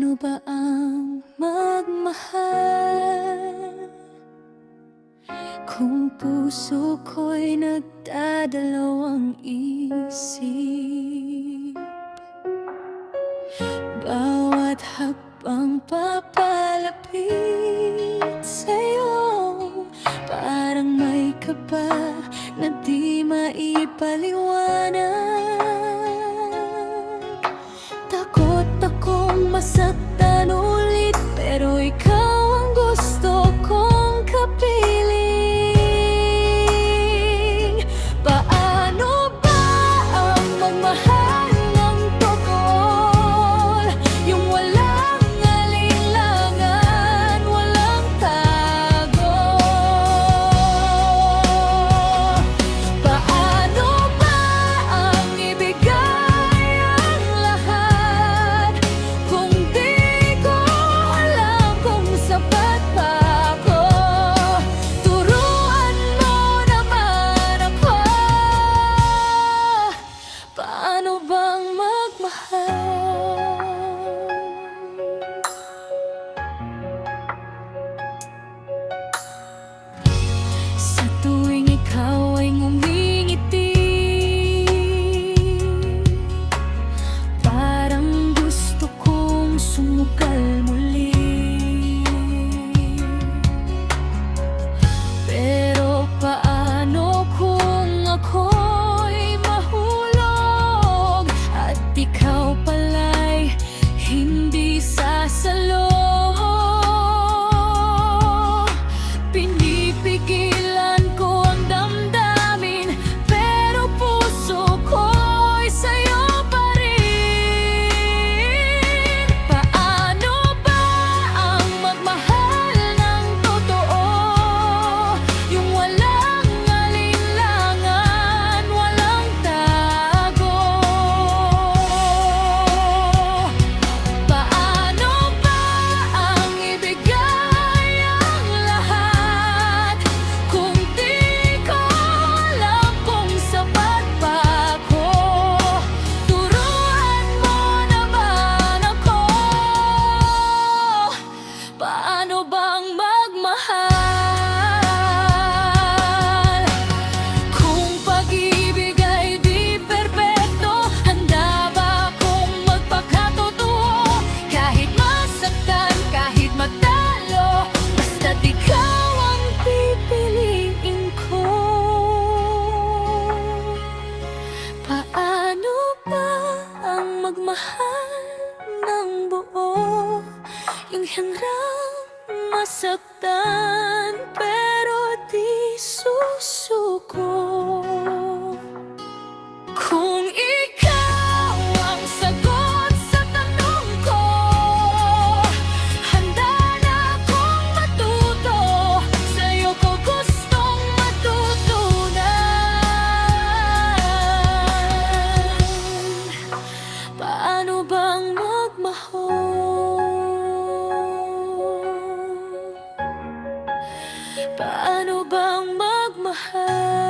Paano ba ang magmahal kung puso ko'y nagdadalawang isip? Bawat hakbang papalapit sa'yo, parang may kaba na di maipaliwanag. Takot akong masaktan ulit, pero ikaw ang gusto kong kapiling. Paano ba ang magmahal ng totoo, yung walang alinlangan, walang tago? Paano ba ang ibigay ang lahat kung di ko alam kung sapat pa ako? Turuan mo naman ako, paano bang magmahal? Sa tuwing ikaw ay ngumingiti, parang gusto kong sumugal muli. Pero paano kung ako'y mahulog at ikaw pala'y hindi sasalo? Pinipigilan ko ang damdamin, pero puso ko'y sa'yo pa rin. Paano ba ang magmahal ng totoo, yung walang alinlangan, walang tago? Paano ba ang ibigay ang lahat kung di ko alam kung sapat pa ako? Turuan mo naman ako, paano bang magmahal kung pag-ibig ay di perpekto? Handa ba akong magpakatotoo kahit masaktan, kahit magtalo, basta't ikaw ang pipiliin ko? Paano ba ang magmahal ng buo, yung handang masaktan pero di susuko? Kung ikaw ang sagot sa tanong ko, handa na akong matuto, sa'yo ko gustong matutunan. Paano bang magmahal? Paano bang magmahal?